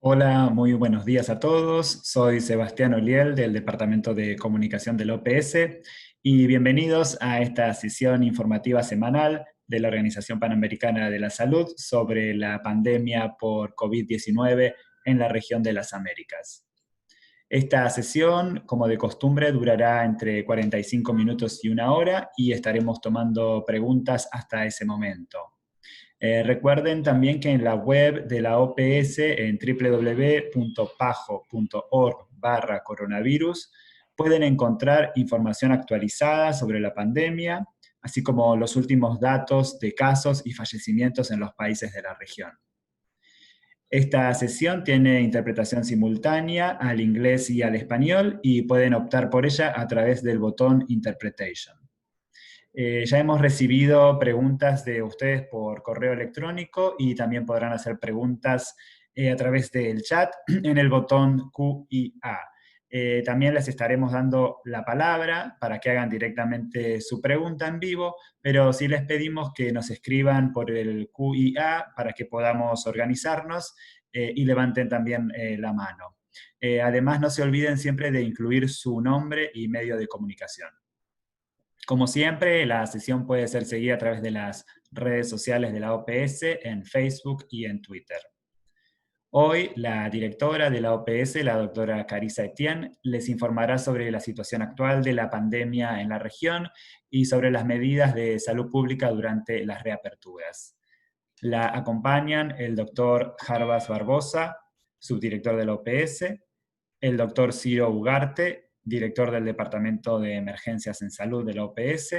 Hola, muy buenos días a todos. Soy Sebastián Oliel del Departamento de Comunicación del OPS y bienvenidos a esta sesión informativa semanal de la Organización Panamericana de la Salud sobre la pandemia por COVID-19 en la región de las Américas. Esta sesión, como de costumbre, durará entre 45 minutos y una hora y estaremos tomando preguntas hasta ese momento. Recuerden también que en la web de la OPS, en www.pajo.org/coronavirus, pueden encontrar información actualizada sobre la pandemia, así como los últimos datos de casos y fallecimientos en los países de la región. Esta sesión tiene interpretación simultánea al inglés y al español y pueden optar por ella a través del botón Interpretation. Ya hemos recibido preguntas de ustedes por correo electrónico y también podrán hacer preguntas a través del chat en el botón QIA. También les estaremos dando la palabra para que hagan directamente su pregunta en vivo, pero sí les pedimos que nos escriban por el QIA para que podamos organizarnos y levanten también la mano. Además, no se olviden siempre de incluir su nombre y medio de comunicación. Como siempre, la sesión puede ser seguida a través de las redes sociales de la OPS en Facebook y en Twitter. Hoy, la directora de la OPS, la doctora Carissa Etienne, les informará sobre la situación actual de la pandemia en la región y sobre las medidas de salud pública durante las reaperturas. La acompañan el doctor Jarbas Barbosa, subdirector de la OPS, el doctor Ciro Ugarte, director del Departamento de Emergencias en Salud de la OPS,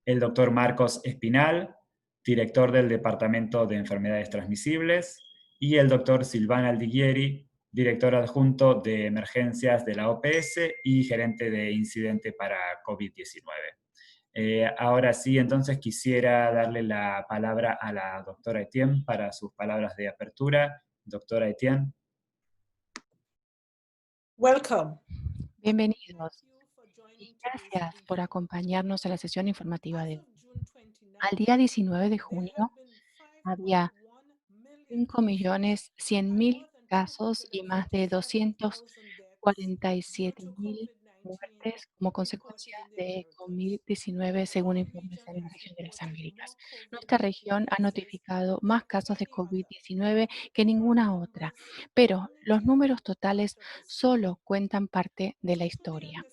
el doctor Marcos Espinal, director del Departamento de Enfermedades Transmisibles, y el doctor Silvana Aldiguieri, director adjunto de Emergencias de la OPS y gerente de incidente para COVID-19. Ahora sí, entonces quisiera darle la palabra a la doctora Etienne para sus palabras de apertura. Doctora Etienne. Welcome. Bienvenidos y gracias por acompañarnos a la sesión informativa de hoy. Al día 19 de junio había 5.100.000 casos y más de 247.000 muertes como consecuencia de COVID-19, según informes de la región de las Américas. Nuestra región ha notificado más casos de COVID-19 que ninguna otra, pero los números totales solo cuentan parte de la historia.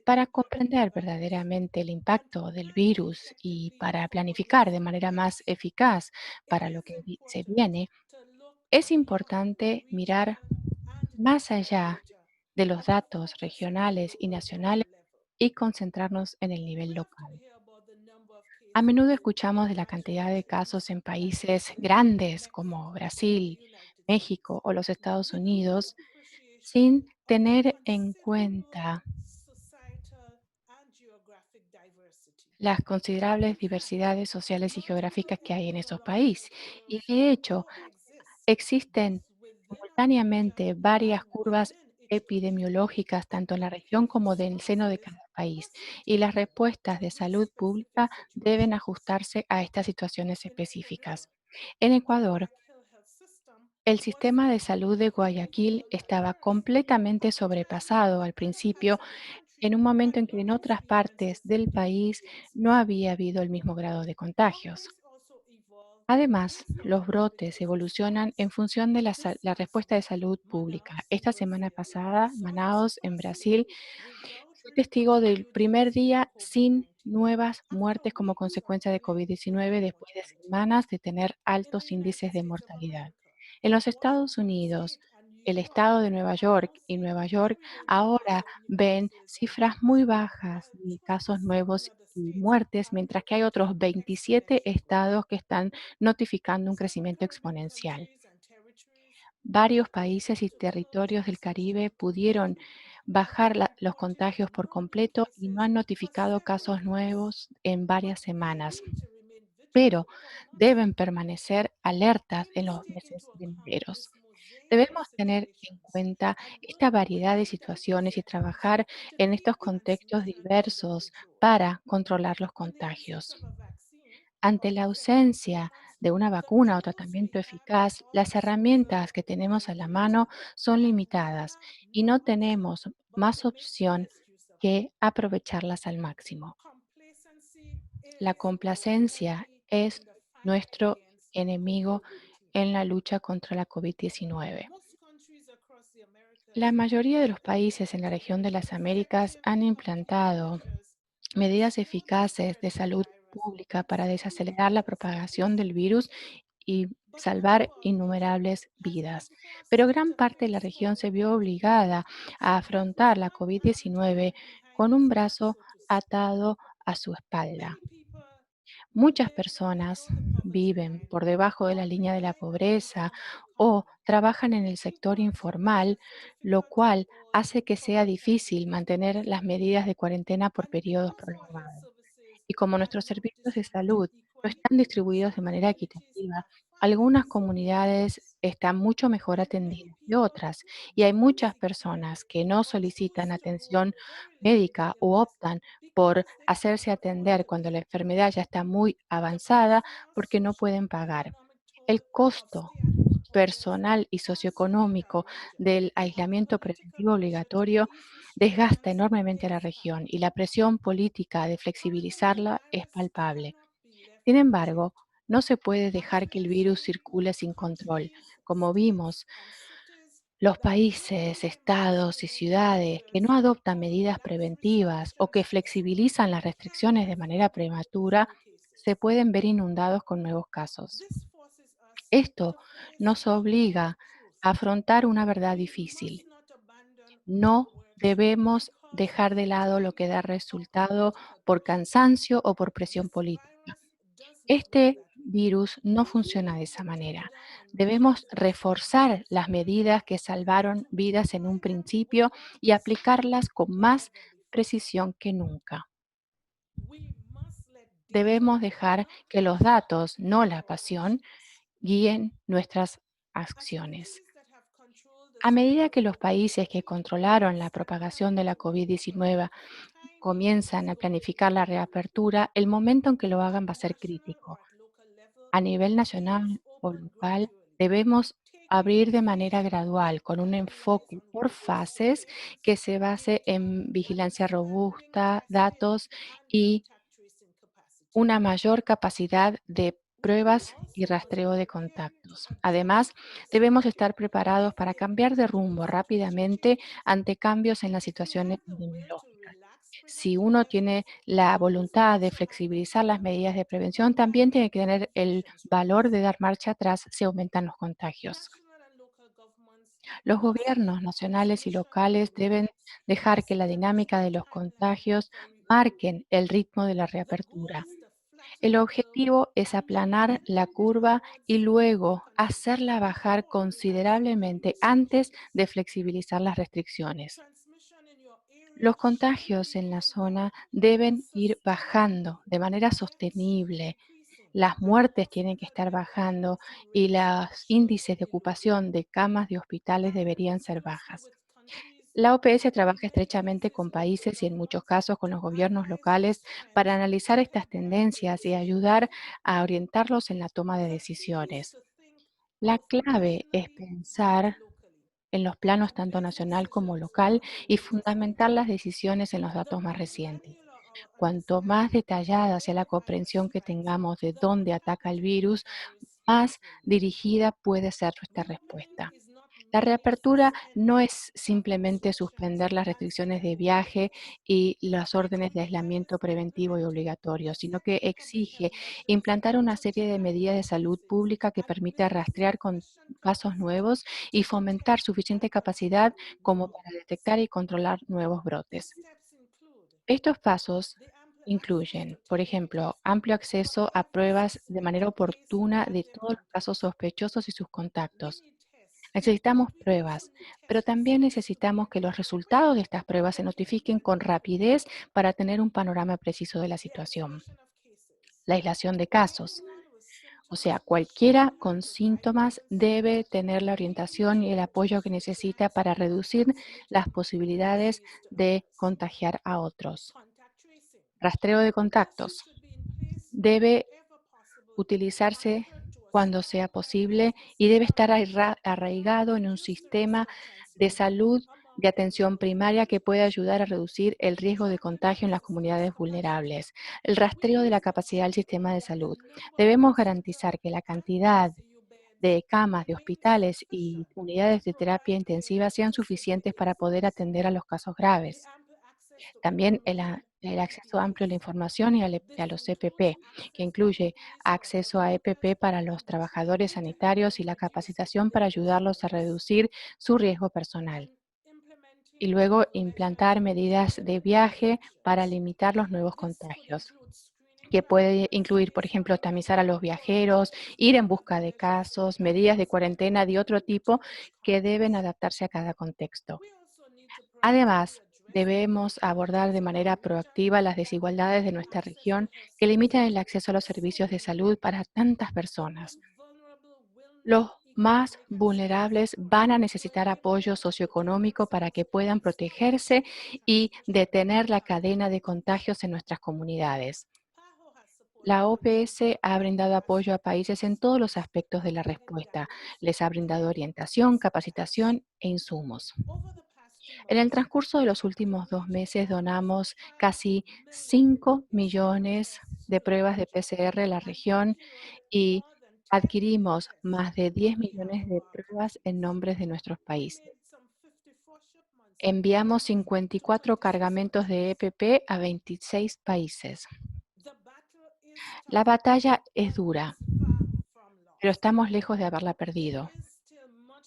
Para comprender verdaderamente el impacto del virus y para planificar de manera más eficaz para lo que se viene, es importante mirar más allá de los datos regionales y nacionales y concentrarnos en el nivel local. A menudo escuchamos de la cantidad de casos en países grandes como Brasil, México o los Estados Unidos, sin tener en cuenta las considerables diversidades sociales y geográficas que hay en esos países. Y de hecho, existen simultáneamente varias curvas epidemiológicas, tanto en la región como del seno de cada país, y las respuestas de salud pública deben ajustarse a estas situaciones específicas. En Ecuador, el sistema de salud de Guayaquil estaba completamente sobrepasado al principio, en un momento en que en otras partes del país no había habido el mismo grado de contagios. Además, los brotes evolucionan en función de la respuesta de salud pública. Esta semana pasada, Manaos, en Brasil, fue testigo del primer día sin nuevas muertes como consecuencia de COVID-19 después de semanas de tener altos índices de mortalidad. En los Estados Unidos, el estado de Nueva York y Nueva York ahora ven cifras muy bajas de casos nuevos y muertes, mientras que hay otros 27 estados que están notificando un crecimiento exponencial. Varios países y territorios del Caribe pudieron bajar los contagios por completo y no han notificado casos nuevos en varias semanas, pero deben permanecer alertas en los meses venideros. Debemos tener en cuenta esta variedad de situaciones y trabajar en estos contextos diversos para controlar los contagios. Ante la ausencia de una vacuna o tratamiento eficaz, las herramientas que tenemos a la mano son limitadas y no tenemos más opción que aprovecharlas al máximo. La complacencia es nuestro enemigo en la lucha contra la COVID-19. La mayoría de los países en la región de las Américas han implantado medidas eficaces de salud pública para desacelerar la propagación del virus y salvar innumerables vidas. Pero gran parte de la región se vio obligada a afrontar la COVID-19 con un brazo atado a su espalda. Muchas personas viven por debajo de la línea de la pobreza o trabajan en el sector informal, lo cual hace que sea difícil mantener las medidas de cuarentena por periodos prolongados. Y como nuestros servicios de salud no están distribuidos de manera equitativa, algunas comunidades están mucho mejor atendidas que otras y hay muchas personas que no solicitan atención médica o optan por hacerse atender cuando la enfermedad ya está muy avanzada porque no pueden pagar. El costo personal y socioeconómico del aislamiento preventivo obligatorio desgasta enormemente a la región y la presión política de flexibilizarla es palpable. Sin embargo, no se puede dejar que el virus circule sin control. Como vimos, los países, estados y ciudades que no adoptan medidas preventivas o que flexibilizan las restricciones de manera prematura se pueden ver inundados con nuevos casos. Esto nos obliga a afrontar una verdad difícil. No debemos dejar de lado lo que da resultado por cansancio o por presión política. Este virus no funciona de esa manera. Debemos reforzar las medidas que salvaron vidas en un principio y aplicarlas con más precisión que nunca. Debemos dejar que los datos, no la pasión, guíen nuestras acciones. A medida que los países que controlaron la propagación de la COVID-19 comienzan a planificar la reapertura, el momento en que lo hagan va a ser crítico. A nivel nacional o local, debemos abrir de manera gradual, con un enfoque por fases que se base en vigilancia robusta, datos y una mayor capacidad de pruebas y rastreo de contactos. Además, debemos estar preparados para cambiar de rumbo rápidamente ante cambios en la situación epidemiológica. Si uno tiene la voluntad de flexibilizar las medidas de prevención, también tiene que tener el valor de dar marcha atrás si aumentan los contagios. Los gobiernos nacionales y locales deben dejar que la dinámica de los contagios marquen el ritmo de la reapertura. El objetivo es aplanar la curva y luego hacerla bajar considerablemente antes de flexibilizar las restricciones. Los contagios en la zona deben ir bajando de manera sostenible. Las muertes tienen que estar bajando y los índices de ocupación de camas de hospitales deberían ser bajas. La OPS trabaja estrechamente con países y en muchos casos con los gobiernos locales para analizar estas tendencias y ayudar a orientarlos en la toma de decisiones. La clave es pensar en los planos tanto nacional como local y fundamentar las decisiones en los datos más recientes. Cuanto más detallada sea la comprensión que tengamos de dónde ataca el virus, más dirigida puede ser nuestra respuesta. La reapertura no es simplemente suspender las restricciones de viaje y las órdenes de aislamiento preventivo y obligatorio, sino que exige implantar una serie de medidas de salud pública que permita rastrear con casos nuevos y fomentar suficiente capacidad como para detectar y controlar nuevos brotes. Estos pasos incluyen, por ejemplo, amplio acceso a pruebas de manera oportuna de todos los casos sospechosos y sus contactos. Necesitamos pruebas, pero también necesitamos que los resultados de estas pruebas se notifiquen con rapidez para tener un panorama preciso de la situación. La aislación de casos. O sea, cualquiera con síntomas debe tener la orientación y el apoyo que necesita para reducir las posibilidades de contagiar a otros. Rastreo de contactos. Debe utilizarse cuando sea posible y debe estar arraigado en un sistema de salud de atención primaria que puede ayudar a reducir el riesgo de contagio en las comunidades vulnerables. El rastreo de la capacidad del sistema de salud. Debemos garantizar que la cantidad de camas de hospitales y unidades de terapia intensiva sean suficientes para poder atender a los casos graves. También el acceso amplio a la información y a los EPP, que incluye acceso a EPP para los trabajadores sanitarios y la capacitación para ayudarlos a reducir su riesgo personal. Y luego implantar medidas de viaje para limitar los nuevos contagios, que puede incluir, por ejemplo, tamizar a los viajeros, ir en busca de casos, medidas de cuarentena de otro tipo que deben adaptarse a cada contexto. Además, debemos abordar de manera proactiva las desigualdades de nuestra región que limitan el acceso a los servicios de salud para tantas personas. Los más vulnerables van a necesitar apoyo socioeconómico para que puedan protegerse y detener la cadena de contagios en nuestras comunidades. La OPS ha brindado apoyo a países en todos los aspectos de la respuesta. Les ha brindado orientación, capacitación e insumos. En el transcurso de los últimos 2 meses donamos casi 5 millones de pruebas de PCR a la región y adquirimos más de 10 millones de pruebas en nombres de nuestros países. Enviamos 54 cargamentos de EPP a 26 países. La batalla es dura, pero estamos lejos de haberla perdido.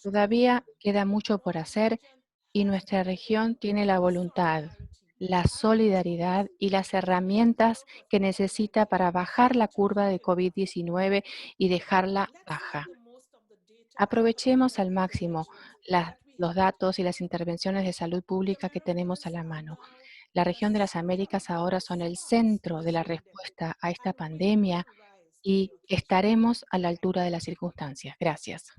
Todavía queda mucho por hacer y nuestra región tiene la voluntad, la solidaridad y las herramientas que necesita para bajar la curva de COVID-19 y dejarla baja. Aprovechemos al máximo los datos y las intervenciones de salud pública que tenemos a la mano. La región de las Américas ahora son el centro de la respuesta a esta pandemia y estaremos a la altura de las circunstancias. Gracias.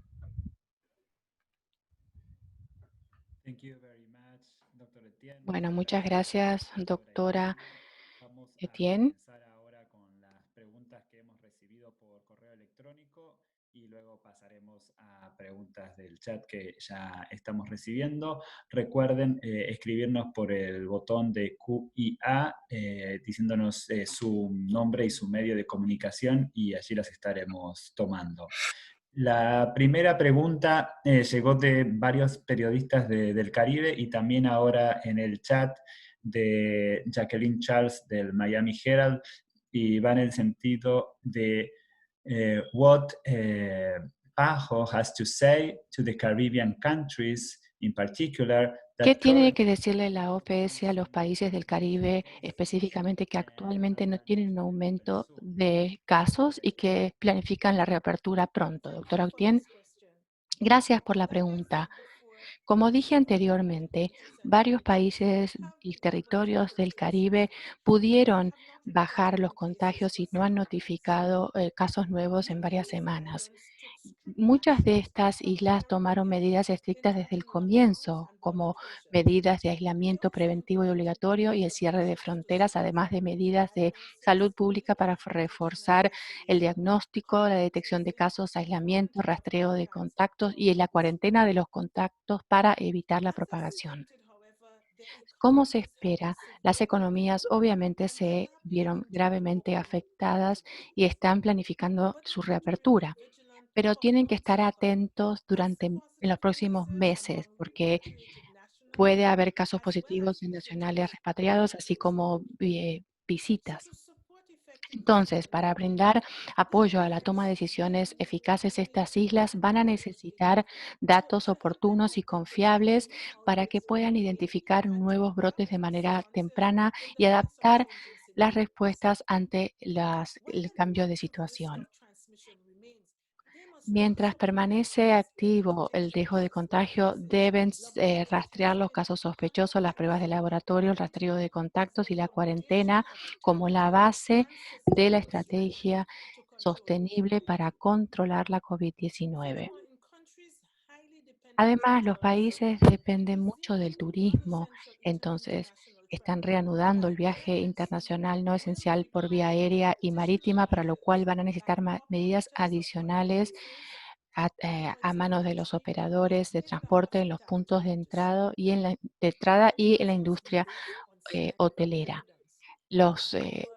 Thank you very much, Dr. Etienne. Bueno, Muchas muchas gracias, gracias, doctora Etienne. Vamos a Etienne. comenzar ahora con las preguntas que hemos recibido por correo electrónico y luego pasaremos a preguntas del chat que ya estamos recibiendo. Recuerden escribirnos por el botón de QIA diciéndonos su nombre y su medio de comunicación y allí las estaremos tomando. La primera pregunta llegó de varios periodistas del Caribe y también ahora en el chat de Jacqueline Charles del Miami Herald y va en el sentido de what PAHO has to say to the Caribbean countries in particular ¿Qué that tiene que decirle la OPS a los países del Caribe, específicamente que actualmente no tienen un aumento de casos y que planifican la reapertura pronto? Doctora Etienne, gracias por la pregunta. Como dije anteriormente, varios países y territorios del Caribe pudieron bajar los contagios y no han notificado casos nuevos en varias semanas. Muchas de estas islas tomaron medidas estrictas desde el comienzo, como medidas de aislamiento preventivo y obligatorio y el cierre de fronteras, además de medidas de salud pública para reforzar el diagnóstico, la detección de casos, aislamiento, rastreo de contactos y la cuarentena de los contactos para evitar la propagación. Como se espera, las economías obviamente se vieron gravemente afectadas y están planificando su reapertura, pero tienen que estar atentos en los próximos meses porque puede haber casos positivos en nacionales repatriados, así como visitas. Entonces, para brindar apoyo a la toma de decisiones eficaces, estas islas van a necesitar datos oportunos y confiables para que puedan identificar nuevos brotes de manera temprana y adaptar las respuestas ante el cambio de situación. Mientras permanece activo el riesgo de contagio, deben rastrear los casos sospechosos, las pruebas de laboratorio, el rastreo de contactos y la cuarentena como la base de la estrategia sostenible para controlar la COVID-19. Además, los países dependen mucho del turismo, entonces están reanudando el viaje internacional no esencial por vía aérea y marítima, para lo cual van a necesitar medidas adicionales a manos de los operadores de transporte en los puntos de entrada y en la industria hotelera.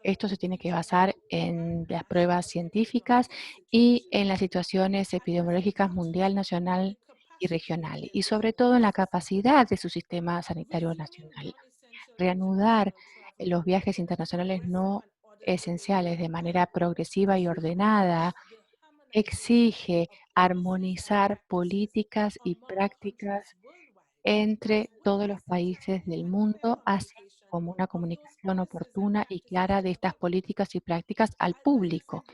Esto se tiene que basar en las pruebas científicas y en las situaciones epidemiológicas mundial, nacional y regional, y sobre todo en la capacidad de su sistema sanitario nacional. Reanudar los viajes internacionales no esenciales de manera progresiva y ordenada exige armonizar políticas y prácticas entre todos los países del mundo, así como una comunicación oportuna y clara de estas políticas y prácticas al público.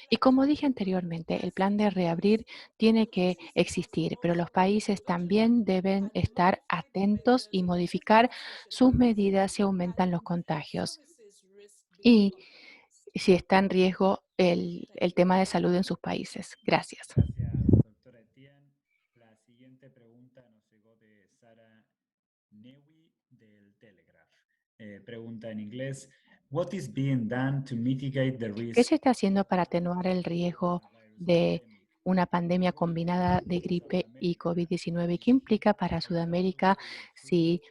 Y como dije anteriormente, el plan de reabrir tiene que existir, pero los países también deben estar atentos y modificar sus medidas si aumentan los contagios y si está en riesgo el tema de salud en sus países. Gracias. Gracias, doctora Etienne. La siguiente pregunta nos llegó de Sara Newi del Telegraph. Pregunta en inglés: What is being done to mitigate the ¿Qué risk se está haciendo of para a atenuar el global riesgo coronavirus de pandemic una pandemia for combinada de South gripe y America, COVID-19? ¿Qué which implica para has Sudamérica double flu si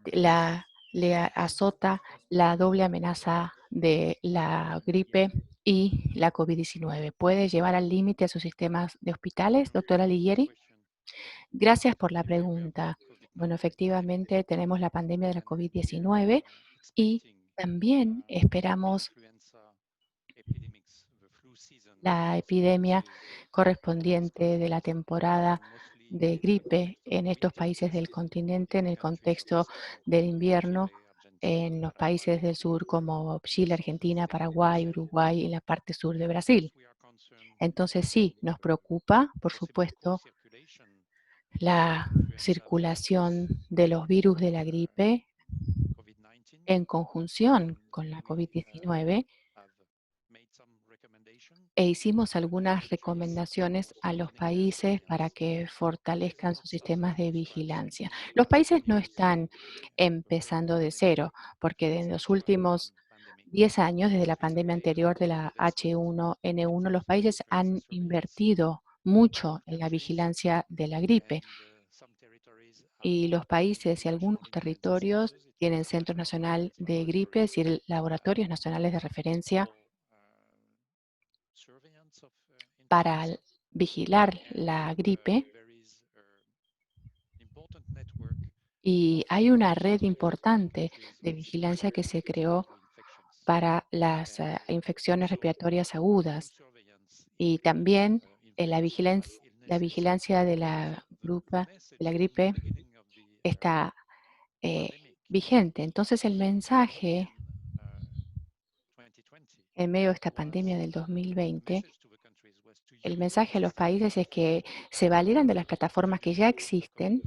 and coronavirus azota la hospitals doble amenaza de la gripe Ligieri? y la COVID-19? ¿Puede llevar al límite a sus sistemas de hospitales, doctora Ligieri? Gracias por la pregunta. Bueno, efectivamente tenemos la pandemia de la COVID-19 y también esperamos la epidemia correspondiente de la temporada de gripe en estos países del continente en el contexto del invierno en los países del sur como Chile, Argentina, Paraguay, Uruguay y la parte sur de Brasil. Entonces sí, nos preocupa, por supuesto, la circulación de los virus de la gripe en conjunción con la COVID-19 e hicimos algunas recomendaciones a los países para que fortalezcan sus sistemas de vigilancia. Los países no están empezando de cero, porque en los últimos 10 años, desde la pandemia anterior de la H1N1, los países han invertido mucho en la vigilancia de la gripe y los países y algunos territorios tienen centros nacional de gripes y laboratorios nacionales de referencia para vigilar la gripe, y hay una red importante de vigilancia que se creó para las infecciones respiratorias agudas, y también la vigilancia de la gripe está eh, vigente. Entonces el mensaje en medio de esta pandemia del 2020, el mensaje a los países es que se valieran de las plataformas que ya existen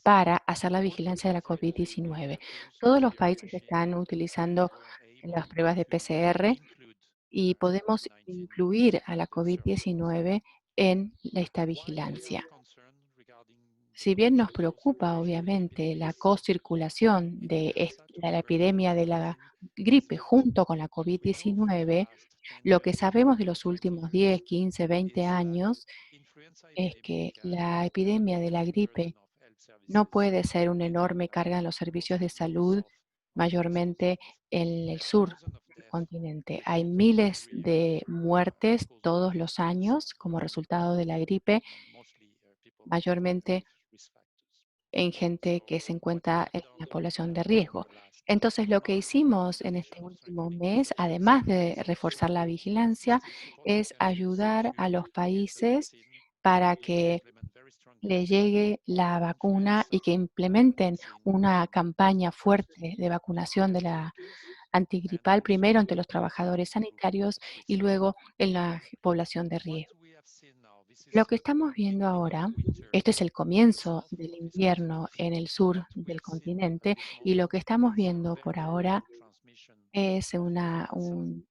para hacer la vigilancia de la COVID-19. Todos los países están utilizando las pruebas de PCR y podemos incluir a la COVID-19 en esta vigilancia. Si bien nos preocupa, obviamente, la co-circulación de la epidemia de la gripe junto con la COVID-19, lo que sabemos de los últimos 10, 15, 20 años es que la epidemia de la gripe no puede ser una enorme carga en los servicios de salud, mayormente en el sur del continente. Hay miles de muertes todos los años como resultado de la gripe, mayormente en gente que se encuentra en la población de riesgo. Entonces, lo que hicimos en este último mes, además de reforzar la vigilancia, es ayudar a los países para que le llegue la vacuna y que implementen una campaña fuerte de vacunación de la antigripal, primero entre los trabajadores sanitarios y luego en la población de riesgo. Lo que estamos viendo ahora, este es el comienzo del invierno en el sur del continente, y lo que estamos viendo por ahora es un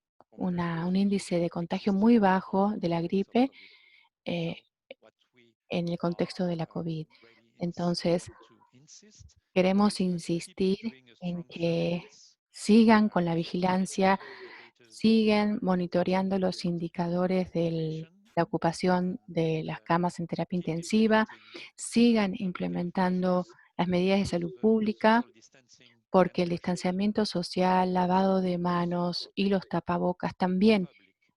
índice de contagio muy bajo de la gripe eh, en el contexto de la COVID. Entonces, Queremos insistir en que sigan con la vigilancia, siguen monitoreando los indicadores de la ocupación de las camas en terapia intensiva, sigan implementando las medidas de salud pública, porque el distanciamiento social, lavado de manos y los tapabocas también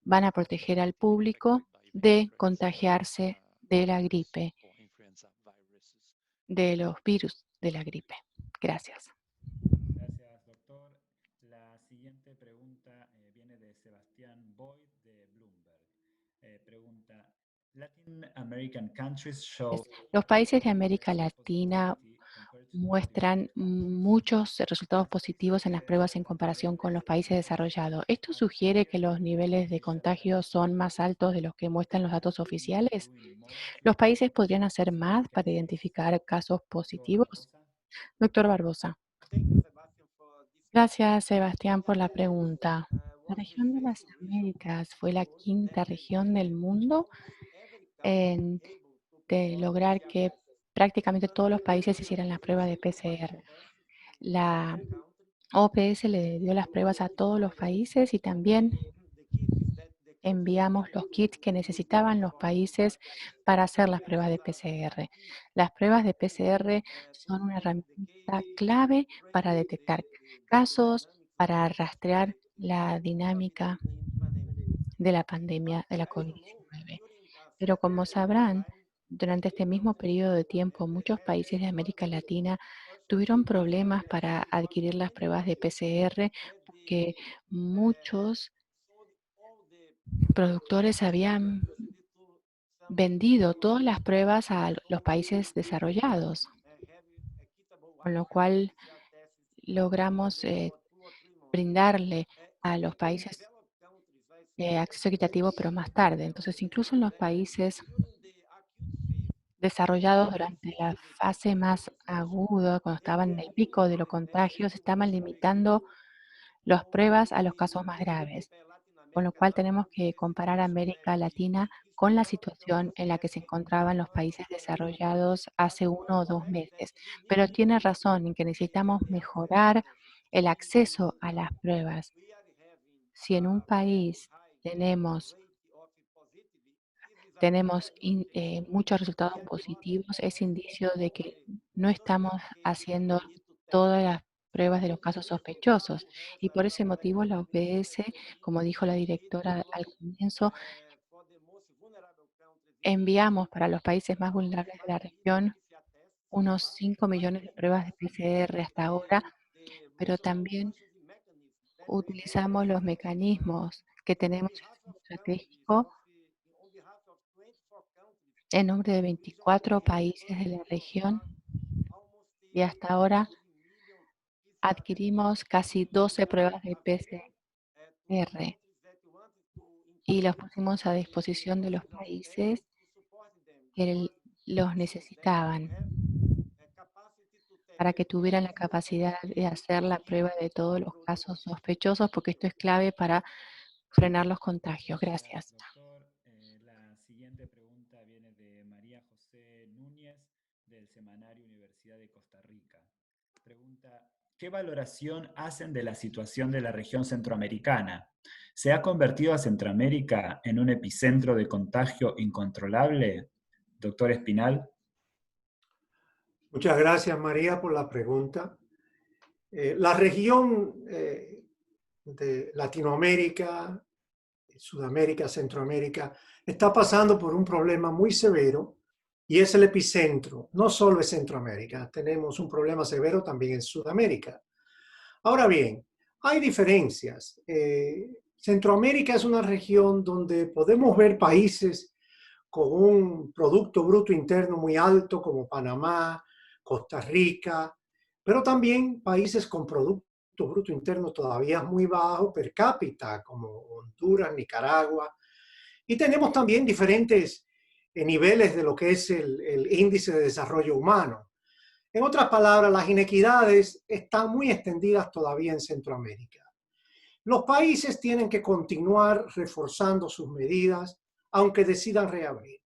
van a proteger al público de contagiarse de la gripe, de los virus de la gripe. Gracias. Gracias, doctor. La siguiente pregunta viene de Sebastián Boyd de Bloomberg. Pregunta, Latin American countries show Los países de América false Latina positivity compared to developed muestran countries. muchos resultados positivos en las pruebas en comparación con los países desarrollados. ¿Esto sugiere que los niveles de contagio son más altos de los que muestran los datos Should we be oficiales? doing more to ¿Los países protect podrían hacer those más para cases? identificar casos Doctor positivos? Barbosa. Doctor Barbosa. Gracias, Sebastián, por la pregunta. La región de las Américas fue la quinta región del mundo en de lograr que prácticamente todos los países hicieran las pruebas de PCR. La OPS le dio las pruebas a todos los países y también enviamos los kits que necesitaban los países para hacer las pruebas de PCR. Las pruebas de PCR son una herramienta clave para detectar casos, para rastrear la dinámica de la pandemia de la COVID-19. Pero como sabrán, durante este mismo periodo de tiempo, muchos países de América Latina tuvieron problemas para adquirir las pruebas de PCR porque muchos productores habían vendido todas las pruebas a los países desarrollados, con lo cual logramos brindarle a los países acceso equitativo, pero más tarde. Entonces, incluso en los países desarrollados durante la fase más aguda, cuando estaban en el pico de los contagios, estaban limitando las pruebas a los casos más graves, con lo cual tenemos que comparar América Latina con la situación en la que se encontraban los países desarrollados hace 1 o 2 meses. Pero tiene razón en que necesitamos mejorar el acceso a las pruebas. Si en un país tenemos muchos resultados positivos, es indicio de que no estamos haciendo todas las pruebas de los casos sospechosos. Y por ese motivo la OPS, como dijo la directora al comienzo, enviamos para los países más vulnerables de la región unos 5 millones de pruebas de PCR hasta ahora, pero también utilizamos los mecanismos que tenemos en el Centro Estratégico en nombre de 24 países de la región y hasta ahora adquirimos casi 12 pruebas de PCR y las pusimos a disposición de los países que los necesitaban para que tuvieran la capacidad de hacer la prueba de todos los casos sospechosos, porque esto es clave para frenar los contagios. Gracias, Gracias. doctor. La siguiente pregunta viene de María José Núñez del Semanario Universidad de Costa Rica. Pregunta, ¿qué valoración hacen de la situación de la región centroamericana? ¿Se ha convertido a Centroamérica en un epicentro de contagio incontrolable? Doctor Espinal. Muchas gracias, María, por la pregunta. La región de Latinoamérica, Sudamérica, Centroamérica, está pasando por un problema muy severo y es el epicentro. No solo es Centroamérica, tenemos un problema severo también en Sudamérica. Ahora bien, hay diferencias. Centroamérica es una región donde podemos ver países con un Producto Bruto Interno muy alto como Panamá, Costa Rica, pero también países con Producto Bruto Interno todavía muy bajo per cápita como Honduras, Nicaragua. Y tenemos también diferentes niveles de lo que es el índice de desarrollo humano. En otras palabras, las inequidades están muy extendidas todavía en Centroamérica. Los países tienen que continuar reforzando sus medidas, aunque decidan reabrir.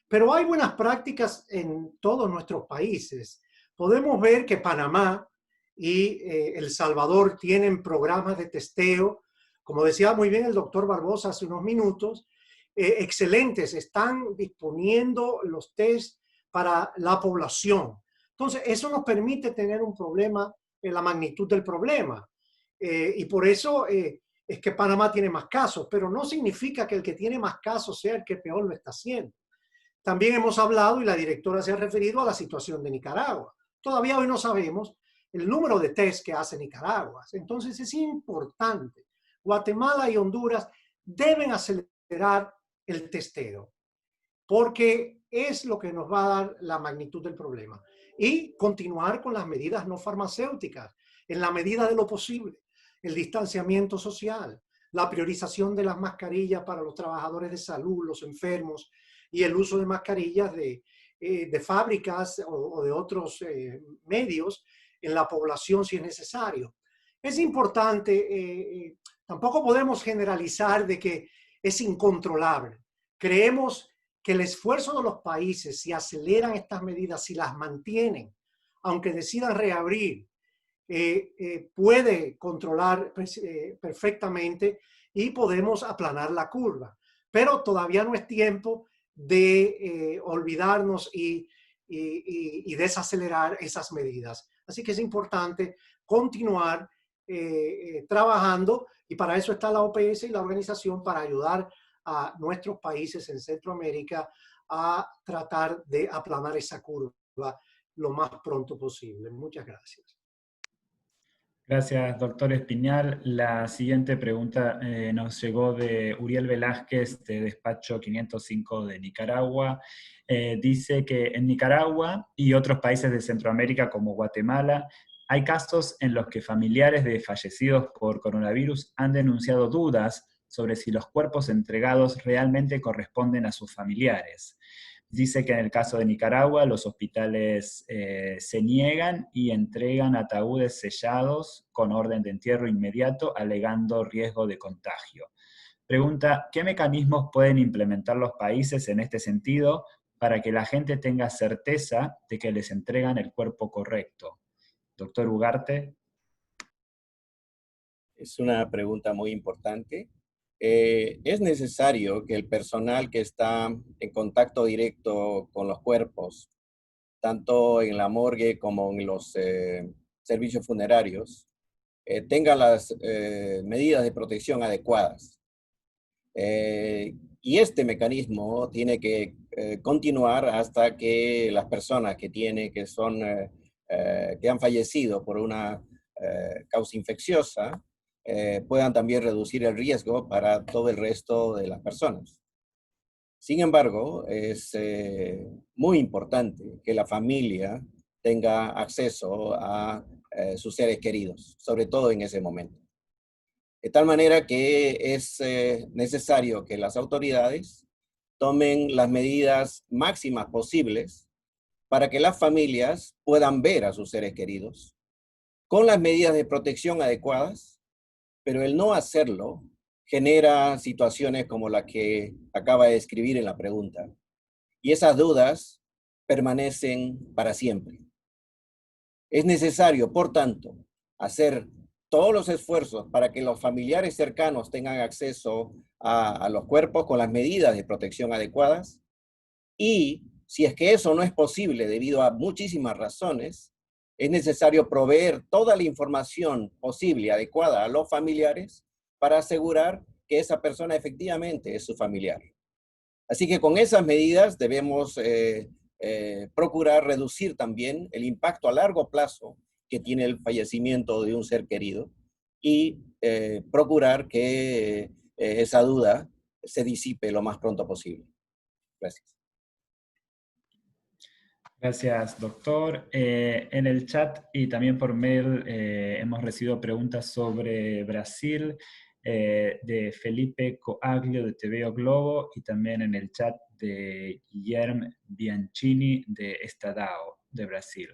Pero hay buenas prácticas en todos nuestros países. podemos ver que Panamá y El Salvador tienen programas de testeo, como decía muy bien el doctor Barbosa hace unos minutos, excelentes, están disponiendo los test para la población. Entonces, eso nos permite tener un problema en la magnitud del problema. Y por eso es que Panamá tiene más casos, pero no significa que el que tiene más casos sea el que peor lo está haciendo. También hemos hablado, y la directora se ha referido a la situación de Nicaragua. Todavía hoy no sabemos el número de test que hace Nicaragua. Entonces es importante. Guatemala y Honduras deben acelerar el testeo, porque es lo que nos va a dar la magnitud del problema. Y continuar con las medidas no farmacéuticas, en la medida de lo posible. El distanciamiento social, la priorización de las mascarillas para los trabajadores de salud, los enfermos, y el uso de mascarillas de fábricas o de otros medios en la población si es necesario. Es importante, tampoco podemos generalizar de que es incontrolable. Creemos que el esfuerzo de los países, si aceleran estas medidas, si las mantienen, aunque decidan reabrir, puede controlar perfectamente y podemos aplanar la curva. Pero todavía no es tiempo de olvidarnos y desacelerar esas medidas. Así que es importante continuar trabajando, y para eso está la OPS y la organización, para ayudar a nuestros países en Centroamérica a tratar de aplanar esa curva lo más pronto posible. Muchas gracias. Gracias, doctor Espiñal. La siguiente pregunta nos llegó de Uriel Velázquez, de Despacho 505 de Nicaragua. Dice que en Nicaragua y otros países de Centroamérica como Guatemala, hay casos en los que familiares de fallecidos por coronavirus han denunciado dudas sobre si los cuerpos entregados realmente corresponden a sus familiares. Dice que en el caso de Nicaragua los hospitales se niegan y entregan ataúdes sellados con orden de entierro inmediato, alegando riesgo de contagio. Pregunta, ¿qué mecanismos pueden implementar los países en este sentido para que la gente tenga certeza de que les entregan el cuerpo correcto? Doctor Ugarte. Es una pregunta muy importante. Es necesario que el personal que está en contacto directo con los cuerpos, tanto en la morgue como en los servicios funerarios, tenga las medidas de protección adecuadas. Y este mecanismo tiene que continuar hasta que las personas que han fallecido por una causa infecciosa puedan también reducir el riesgo para todo el resto de las personas. Sin embargo, es muy importante que la familia tenga acceso a sus seres queridos, sobre todo en ese momento. De tal manera que es necesario que las autoridades tomen las medidas máximas posibles para que las familias puedan ver a sus seres queridos con las medidas de protección adecuadas, pero el no hacerlo genera situaciones como la que acaba de describir en la pregunta. Y esas dudas permanecen para siempre. Es necesario, por tanto, hacer todos los esfuerzos para que los familiares cercanos tengan acceso a los cuerpos con las medidas de protección adecuadas. Y si es que eso no es posible debido a muchísimas razones, es necesario proveer toda la información posible y adecuada a los familiares para asegurar que esa persona efectivamente es su familiar. Así que con esas medidas debemos procurar reducir también el impacto a largo plazo que tiene el fallecimiento de un ser querido y procurar que esa duda se disipe lo más pronto posible. Gracias. Gracias, doctor. En el chat y también por mail hemos recibido preguntas sobre Brasil de Felipe Coaglio de TVO Globo y también en el chat de Guillermo Bianchini de Estadao de Brasil.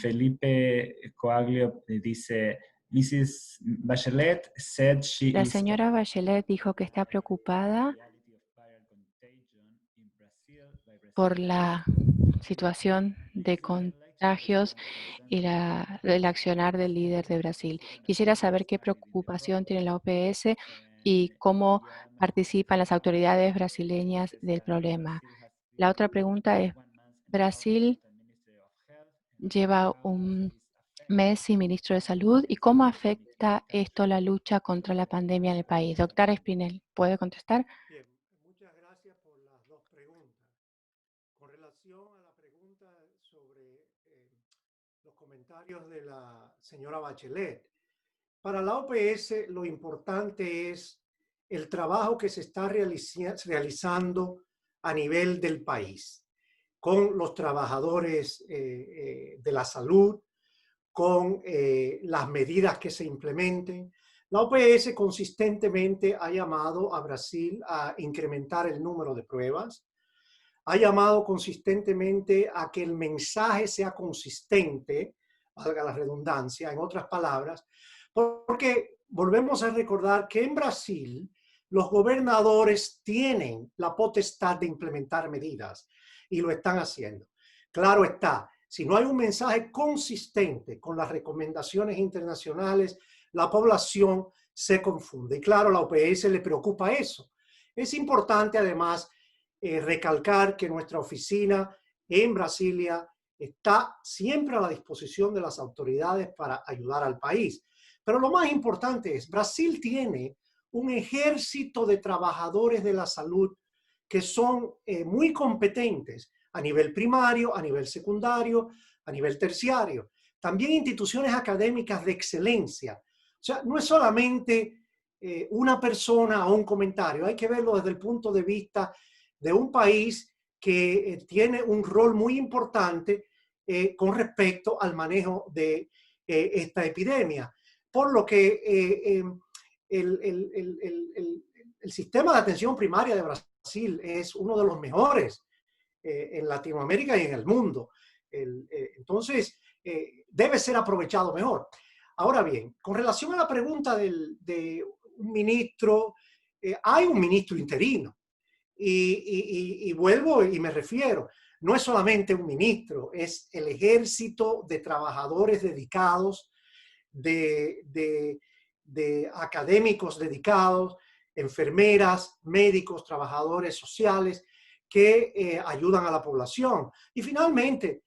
Felipe Coaglio dice, Mrs. Bachelet said she La is señora Bachelet dijo que está preocupada por la situación de contagio contagios y el accionar del líder de Brasil. Quisiera saber qué preocupación tiene la OPS y cómo participan las autoridades brasileñas del problema. La otra pregunta es, Brasil lleva un mes sin ministro de Salud y cómo afecta esto la lucha contra la pandemia en el país. Doctora Espinel, ¿puede contestar? Bien, muchas gracias por las dos preguntas. Con relación a la pregunta sobre los comentarios de la señora Bachelet, para la OPS lo importante es el trabajo que se está realizando a nivel del país, con los trabajadores de la salud, con las medidas que se implementen. La OPS consistentemente ha llamado a Brasil a incrementar el número de pruebas, ha llamado consistentemente a que el mensaje sea consistente, valga la redundancia, en otras palabras, porque volvemos a recordar que en Brasil los gobernadores tienen la potestad de implementar medidas y lo están haciendo. Claro está, si no hay un mensaje consistente con las recomendaciones internacionales, la población se confunde. Y claro, a la OPS le preocupa eso. Es importante además recalcar que nuestra oficina en Brasilia está siempre a la disposición de las autoridades para ayudar al país. Pero lo más importante es, Brasil tiene un ejército de trabajadores de la salud que son muy competentes a nivel primario, a nivel secundario, a nivel terciario. También instituciones académicas de excelencia. O sea, no es solamente una persona o un comentario, hay que verlo desde el punto de vista de un país que tiene un rol muy importante con respecto al manejo de esta epidemia. Por lo que el sistema de atención primaria de Brasil es uno de los mejores en Latinoamérica y en el mundo. Entonces, debe ser aprovechado mejor. Ahora bien, con relación a la pregunta de un ministro, hay un ministro interino. Y vuelvo y me refiero, no es solamente un ministro, es el ejército de trabajadores dedicados, de académicos dedicados, enfermeras, médicos, trabajadores sociales que ayudan a la población. Y finalmente,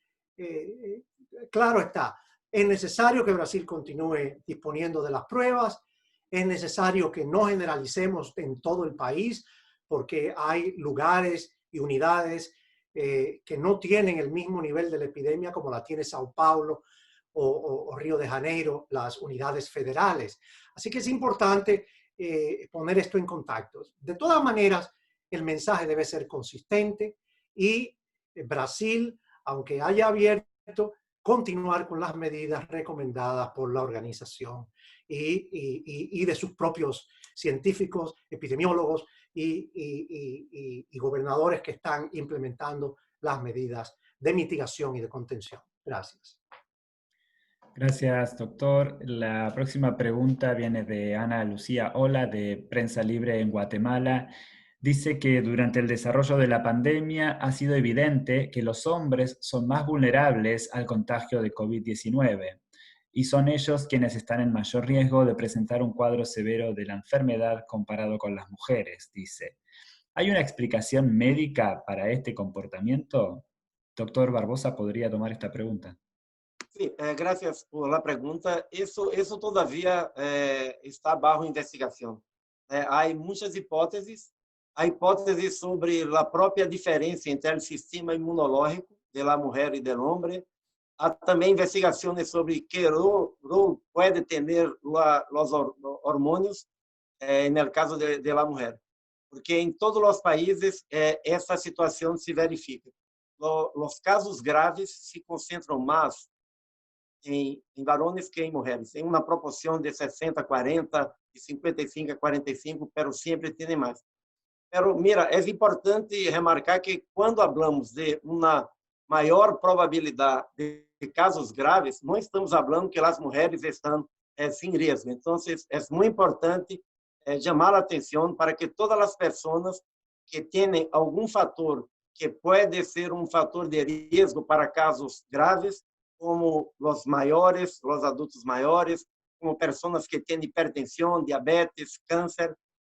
claro está, es necesario que Brasil continúe disponiendo de las pruebas, es necesario que no generalicemos en todo el país, porque hay lugares y unidades que no tienen el mismo nivel de la epidemia como la tiene Sao Paulo o Río de Janeiro, las unidades federales. Así que es importante poner esto en contacto. De todas maneras, el mensaje debe ser consistente y Brasil, aunque haya abierto, continuar con las medidas recomendadas por la organización y de sus propios científicos, epidemiólogos y gobernadores que están implementando las medidas de mitigación y de contención. Gracias. Gracias, doctor. La próxima pregunta viene de Ana Lucía Ola, de Prensa Libre en Guatemala. Dice que durante el desarrollo de la pandemia ha sido evidente que los hombres son más vulnerables al contagio de COVID-19 y son ellos quienes están en mayor riesgo de presentar un cuadro severo de la enfermedad comparado con las mujeres, dice. ¿Hay una explicación médica para este comportamiento? Doctor Barbosa, ¿podría tomar esta pregunta? Sí, gracias por la pregunta. Eso todavía está bajo investigación. Hay muchas hipótesis. Hay hipótesis sobre la propia diferencia entre el sistema inmunológico de la mujer y del hombre. Hay también investigaciones sobre qué rol puede tener los hormonios en el caso de la mujer. Porque en todos los países esa situación se verifica. Los casos graves se concentran más em varones que em mulheres, em uma proporção de 60-40, de 55-45, pero sempre tem mais. Pero, mira, é importante remarcar que quando falamos de uma maior probabilidade de casos graves, não estamos falando que as mulheres estão sem risco. Então, é muito importante chamar a atenção para que todas as pessoas que têm algum fator que pode ser um fator de risco para casos graves, como los mayores, los adultos mayores, como personas que tienen hipertensión, diabetes, cáncer,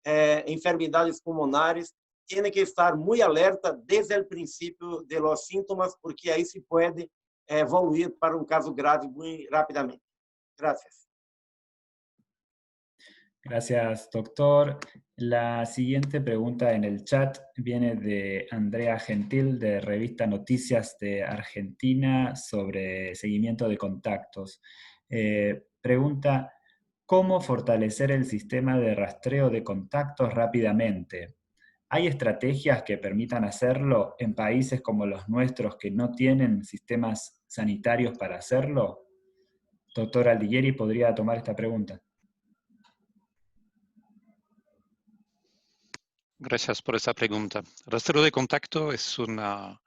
enfermedades pulmonares. Tiene que estar muy alerta desde el principio de los síntomas, porque ahí se puede evoluir para un caso grave muy rápidamente. Gracias. Gracias, doctor. La siguiente pregunta en el chat viene de Andrea Gentil, de Revista Noticias de Argentina, sobre seguimiento de contactos. Pregunta, ¿cómo fortalecer el sistema de rastreo de contactos rápidamente? ¿Hay estrategias que permitan hacerlo en países como los nuestros que no tienen sistemas sanitarios para hacerlo? Doctor Aldiguieri, ¿podría tomar esta pregunta? Gracias por esa pregunta. Rastreo de contacto es una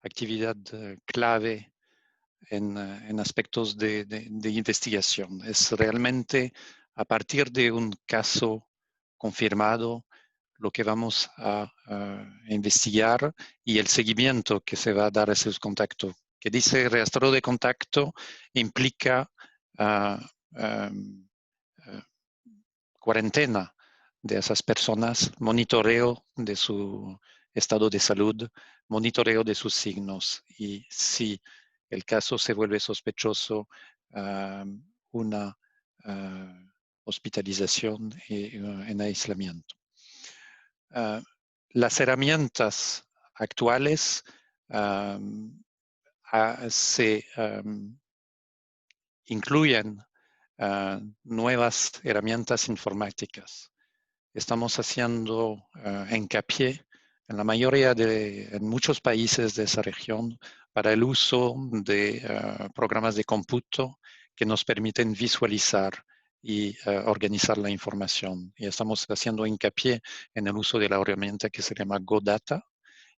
actividad clave en aspectos de investigación. Es realmente a partir de un caso confirmado lo que vamos a investigar y el seguimiento que se va a dar a esos contactos. Que dice rastreo de contacto implica cuarentena de esas personas, monitoreo de su estado de salud, monitoreo de sus signos y si el caso se vuelve sospechoso, una hospitalización en aislamiento. Las herramientas actuales se incluyen nuevas herramientas informáticas. Estamos haciendo hincapié en la mayoría en muchos países de esa región para el uso de programas de cómputo que nos permiten visualizar y organizar la información. Y estamos haciendo hincapié en el uso de la herramienta que se llama GoData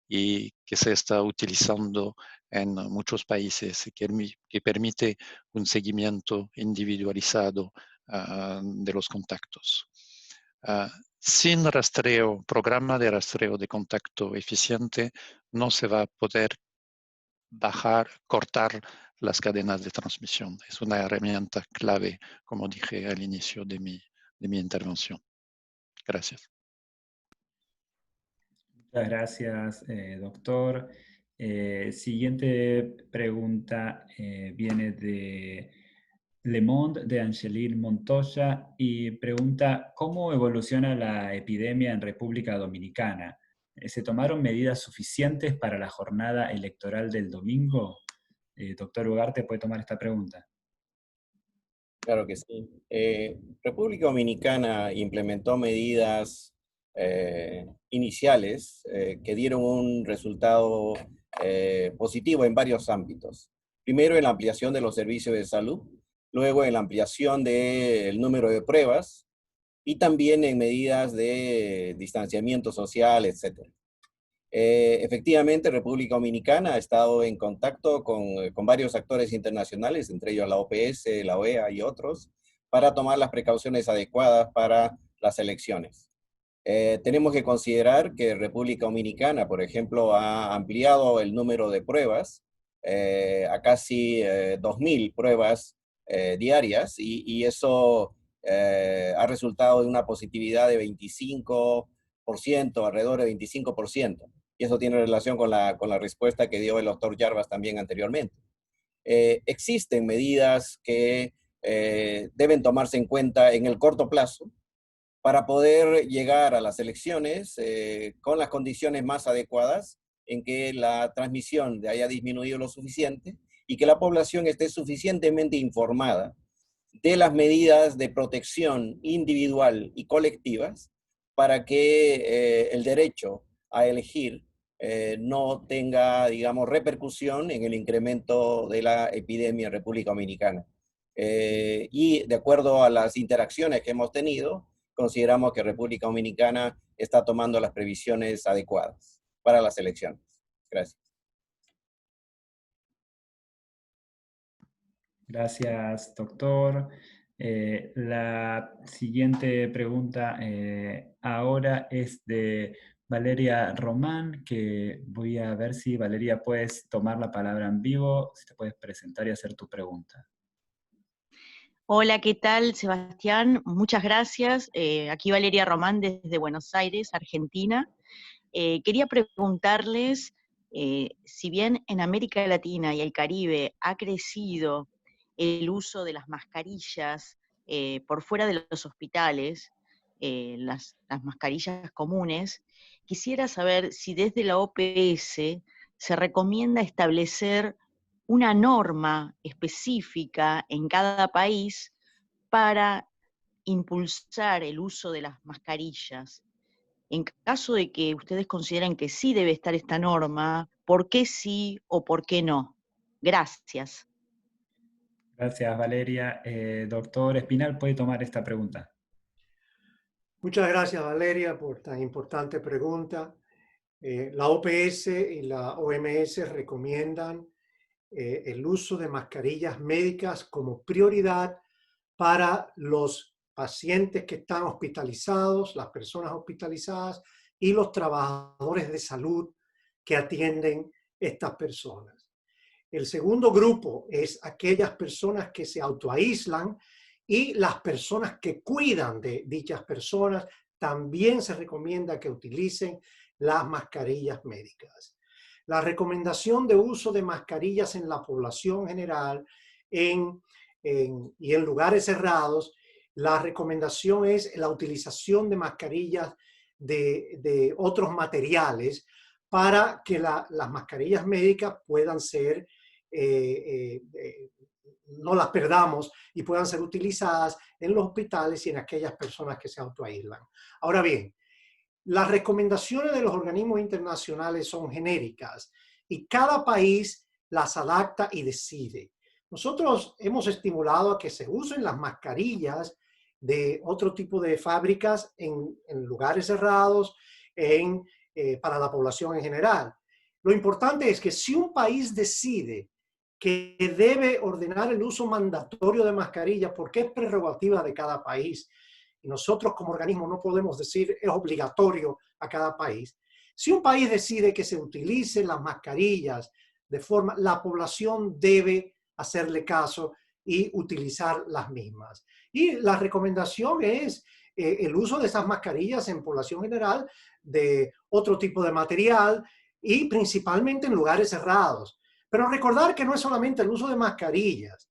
y que se está utilizando en muchos países y que permite un seguimiento individualizado de los contactos. Sin rastreo, programa de rastreo de contacto eficiente, no se va a poder cortar las cadenas de transmisión. Es una herramienta clave, como dije al inicio de mi intervención. Gracias. Muchas gracias, doctor. Siguiente pregunta viene de Le Monde, de Angeline Montoya, y pregunta, ¿cómo evoluciona la epidemia en República Dominicana? ¿Se tomaron medidas suficientes para la jornada electoral del domingo? Doctor Ugarte, ¿puede tomar esta pregunta? Claro que sí. República Dominicana implementó medidas iniciales que dieron un resultado positivo en varios ámbitos. Primero, en la ampliación de los servicios de salud, luego en la ampliación del número de pruebas y también en medidas de distanciamiento social, etc. Efectivamente, República Dominicana ha estado en contacto con varios actores internacionales, entre ellos la OPS, la OEA y otros, para tomar las precauciones adecuadas para las elecciones. Tenemos que considerar que República Dominicana, por ejemplo, ha ampliado el número de pruebas a casi 2.000 pruebas diarias y eso ha resultado en una positividad de 25%, alrededor de 25%. Y eso tiene relación con la respuesta que dio el doctor Yarvas también anteriormente. Existen medidas que deben tomarse en cuenta en el corto plazo para poder llegar a las elecciones con las condiciones más adecuadas en que la transmisión haya disminuido lo suficiente y que la población esté suficientemente informada de las medidas de protección individual y colectivas para que el derecho a elegir no tenga, digamos, repercusión en el incremento de la epidemia en República Dominicana. Y de acuerdo a las interacciones que hemos tenido, consideramos que República Dominicana está tomando las previsiones adecuadas para las elecciones. Gracias. Gracias, doctor. La siguiente pregunta ahora es de Valeria Román, que voy a ver si Valeria puedes tomar la palabra en vivo, si te puedes presentar y hacer tu pregunta. Hola, ¿qué tal, Sebastián? Muchas gracias. Aquí Valeria Román desde Buenos Aires, Argentina. Quería preguntarles, si bien en América Latina y el Caribe ha crecido el uso de las mascarillas por fuera de los hospitales, las mascarillas comunes, quisiera saber si desde la OPS se recomienda establecer una norma específica en cada país para impulsar el uso de las mascarillas. En caso de que ustedes consideren que sí debe estar esta norma, ¿por qué sí o por qué no? Gracias. Gracias, Valeria. Doctor Espinal, puede tomar esta pregunta. Muchas gracias, Valeria, por tan importante pregunta. La OPS y la OMS recomiendan el uso de mascarillas médicas como prioridad para los pacientes que están hospitalizados, las personas hospitalizadas y los trabajadores de salud que atienden estas personas. El segundo grupo es aquellas personas que se autoaíslan y las personas que cuidan de dichas personas. También se recomienda que utilicen las mascarillas médicas. La recomendación de uso de mascarillas en la población general y en lugares cerrados, la recomendación es la utilización de mascarillas de otros materiales para que las mascarillas médicas puedan ser, no las perdamos y puedan ser utilizadas en los hospitales y en aquellas personas que se autoaíslan. Ahora bien, las recomendaciones de los organismos internacionales son genéricas y cada país las adapta y decide. Nosotros hemos estimulado a que se usen las mascarillas de otro tipo de fábricas en lugares cerrados, para la población en general. Lo importante es que si un país decide que debe ordenar el uso mandatorio de mascarillas, porque es prerrogativa de cada país, y nosotros como organismo no podemos decir es obligatorio a cada país. Si un país decide que se utilicen las mascarillas de forma, la población debe hacerle caso y utilizar las mismas. Y la recomendación es el uso de esas mascarillas en población general de otro tipo de material y principalmente en lugares cerrados. Pero recordar que no es solamente el uso de mascarillas,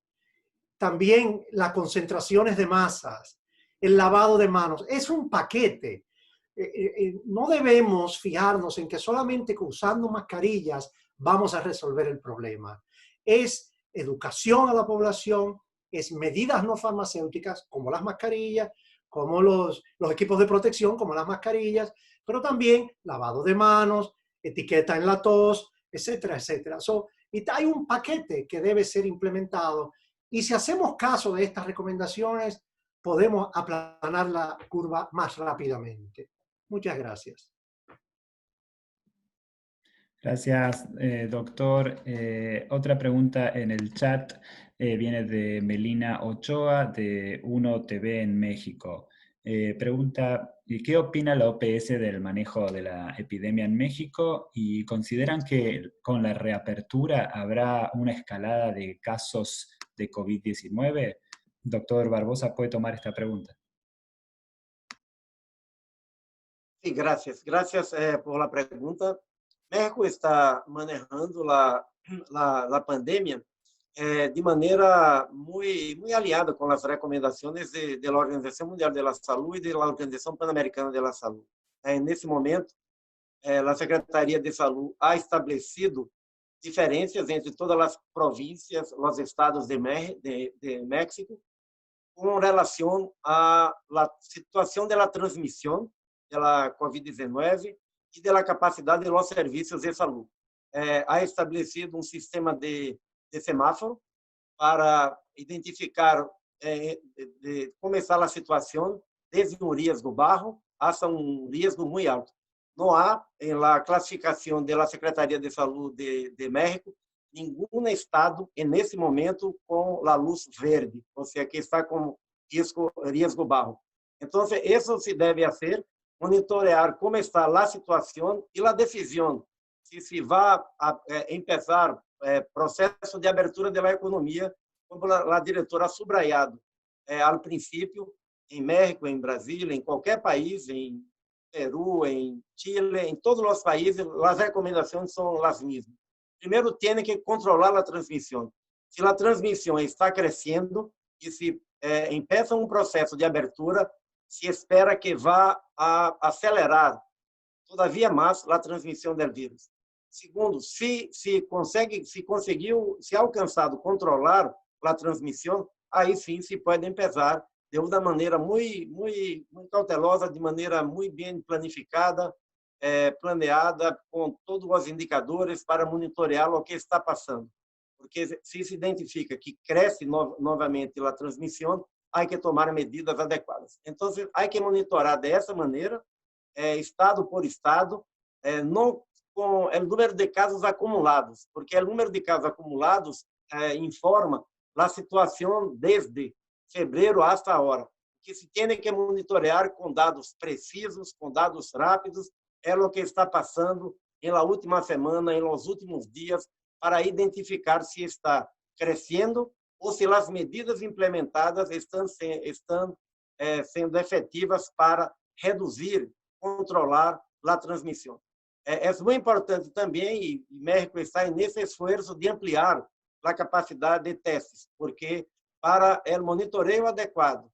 también las concentraciones de masas, el lavado de manos, es un paquete. No debemos fijarnos en que solamente usando mascarillas vamos a resolver el problema. Es educación a la población, es medidas no farmacéuticas como las mascarillas, como los equipos de protección como las mascarillas, pero también lavado de manos, etiqueta en la tos, etcétera, etcétera. Y hay un paquete que debe ser implementado y si hacemos caso de estas recomendaciones, podemos aplanar la curva más rápidamente. Muchas gracias. Gracias, doctor. Otra pregunta en el chat viene de Melina Ochoa de Uno TV en México. Pregunta, ¿qué opina la OPS del manejo de la epidemia en México? ¿Y consideran que con la reapertura habrá una escalada de casos de COVID-19? Doctor Barbosa, ¿puede tomar esta pregunta? Sí, gracias. Gracias por la pregunta. México está manejando la pandemia de maneira muito aliada com as recomendações da Organização Mundial da Saúde e da Organização Pan-Americana da Saúde. Nesse momento, a Secretaria de Saúde ha estabelecido diferenças entre todas as províncias, os estados de México, com relação à situação da transmissão da COVID-19 e da capacidade dos serviços de saúde. Ha estabelecido um sistema de semáforo para identificar, começar a situação desde um risco baixo hasta um risco muito alto. Não há, na classificação da Secretaria de Saúde de México, nenhum estado, nesse momento, com a luz verde, ou seja, que está com risco baixo. Então, isso se deve fazer monitorear como está a situação e a decisão se vai começar processo de abertura da economia, como a diretora ha subrayado ao princípio, em México, em Brasília, em qualquer país, em Peru, em Chile, em todos os países, as recomendações são as mesmas. Primeiro, tem que controlar a transmissão. Se a transmissão está crescendo e se empieza um processo de abertura, se espera que vá acelerar todavia mais a transmissão do vírus. Segundo, se alcançado controlar a transmissão, aí sim se pode empezar de uma maneira muito cautelosa, de maneira muito bem planificada, planeada, com todos os indicadores para monitorear o que está passando. Porque se identifica que cresce novamente a transmissão, há que tomar medidas adequadas. Então, há que monitorar dessa maneira, estado por estado, não com o número de casos acumulados, porque o número de casos acumulados informa a situação desde fevereiro hasta agora. Que se tem que monitorear com dados precisos, com dados rápidos, é o que está passando na última semana, nos últimos dias, para identificar se está crescendo ou se as medidas implementadas estão sendo efetivas para reduzir, controlar a transmissão. É muito importante também, e México está nesse esforço de ampliar a capacidade de testes, porque para o monitoreio adequado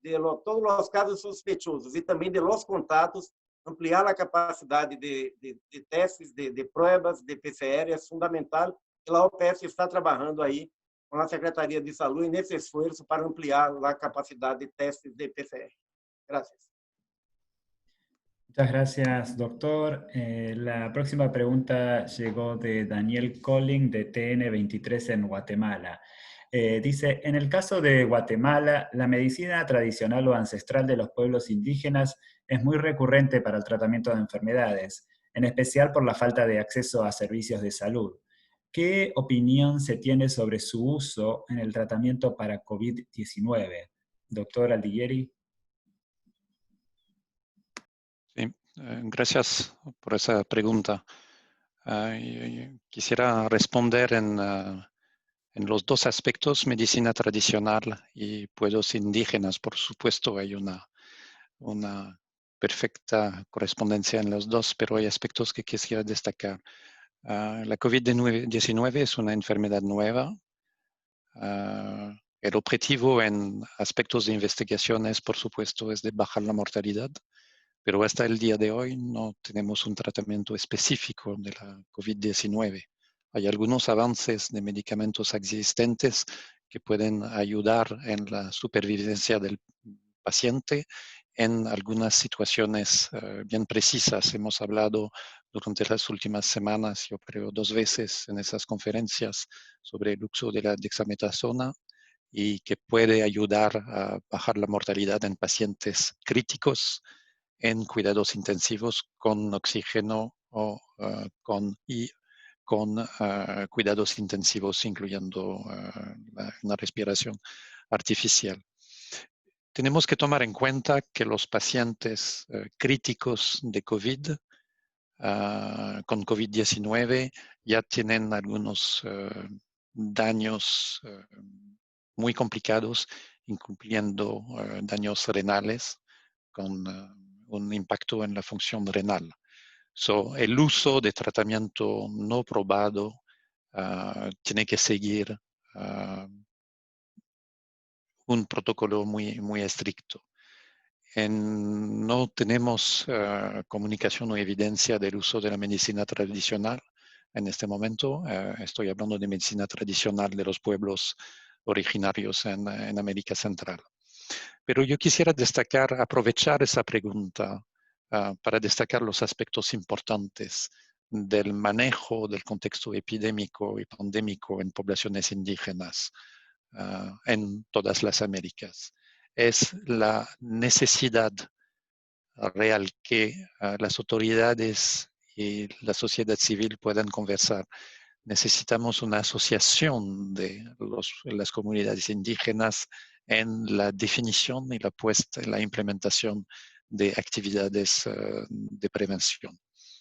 de todos os casos suspeitosos e também de los contatos, ampliar a capacidade de testes, de pruebas, de PCR é fundamental. E a OPS está trabalhando aí com a Secretaria de Saúde nesse esforço para ampliar a capacidade de testes de PCR. Gracias. Muchas gracias, doctor. La próxima pregunta llegó de Daniel Colling, de TN23 en Guatemala. Dice, en el caso de Guatemala, la medicina tradicional o ancestral de los pueblos indígenas es muy recurrente para el tratamiento de enfermedades, en especial por la falta de acceso a servicios de salud. ¿Qué opinión se tiene sobre su uso en el tratamiento para COVID-19? Doctor Aldiguieri. Sí, gracias por esa pregunta. Quisiera responder en los dos aspectos, medicina tradicional y pueblos indígenas. Por supuesto, hay una perfecta correspondencia en los dos, pero hay aspectos que quisiera destacar. La COVID-19 es una enfermedad nueva. El objetivo en aspectos de investigaciones, por supuesto, es de bajar la mortalidad, pero hasta el día de hoy no tenemos un tratamiento específico de la COVID-19. Hay algunos avances de medicamentos existentes que pueden ayudar en la supervivencia del paciente en algunas situaciones bien precisas. Hemos hablado durante las últimas semanas, yo creo 2 veces en esas conferencias, sobre el uso de la dexametasona y que puede ayudar a bajar la mortalidad en pacientes críticos en cuidados intensivos con oxígeno o con cuidados intensivos, incluyendo una respiración artificial. Tenemos que tomar en cuenta que los pacientes críticos de COVID, con COVID-19, ya tienen algunos daños muy complicados, incluyendo daños renales, con un impacto en la función renal. El uso de tratamiento no probado tiene que seguir un protocolo muy estricto. No tenemos comunicación o evidencia del uso de la medicina tradicional en este momento. Estoy hablando de medicina tradicional de los pueblos originarios en América Central. Pero yo quisiera aprovechar esa pregunta para destacar los aspectos importantes del manejo del contexto epidémico y pandémico en poblaciones indígenas en todas las Américas. Es la necesidad real que las autoridades y la sociedad civil puedan conversar. Necesitamos una asociación de las comunidades indígenas en la definición y la implementación de actividades de prevención,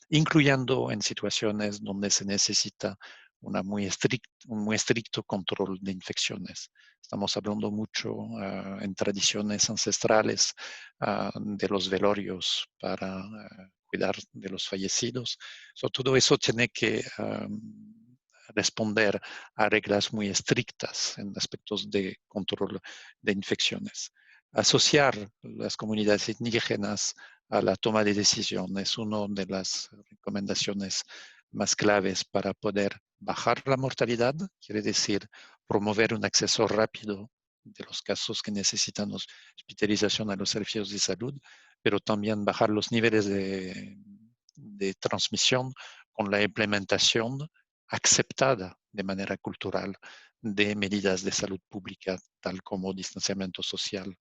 incluyendo en situaciones donde se necesita un muy estricto control de infecciones. Estamos hablando mucho en tradiciones ancestrales de los velorios para cuidar de los fallecidos. Todo eso tiene que responder a reglas muy estrictas en aspectos de control de infecciones. Asociar las comunidades indígenas a la toma de decisión es una de las recomendaciones más claves para poder bajar la mortalidad, quiere decir promover un acceso rápido de los casos que necesitan hospitalización a los servicios de salud, pero también bajar los niveles de transmisión con la implementación aceptada de manera cultural de medidas de salud pública, tal como distanciamiento social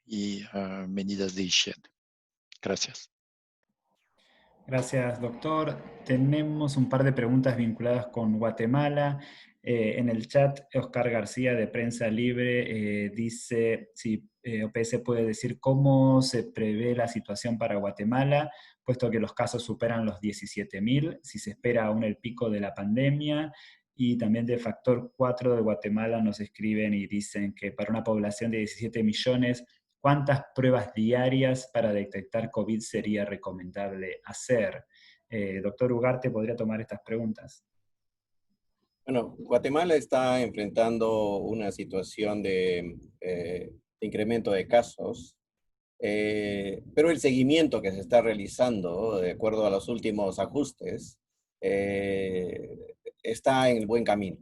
y medidas de higiene. Gracias. Gracias, doctor. Tenemos un par de preguntas vinculadas con Guatemala. En el chat, Oscar García de Prensa Libre dice si OPS puede decir cómo se prevé la situación para Guatemala, puesto que los casos superan los 17.000, si se espera aún el pico de la pandemia. Y también de Factor 4 de Guatemala nos escriben y dicen que para una población de 17 millones, ¿cuántas pruebas diarias para detectar COVID sería recomendable hacer? Doctor Ugarte, ¿podría tomar estas preguntas? Bueno, Guatemala está enfrentando una situación de incremento de casos, pero el seguimiento que se está realizando, de acuerdo a los últimos ajustes, está en el buen camino.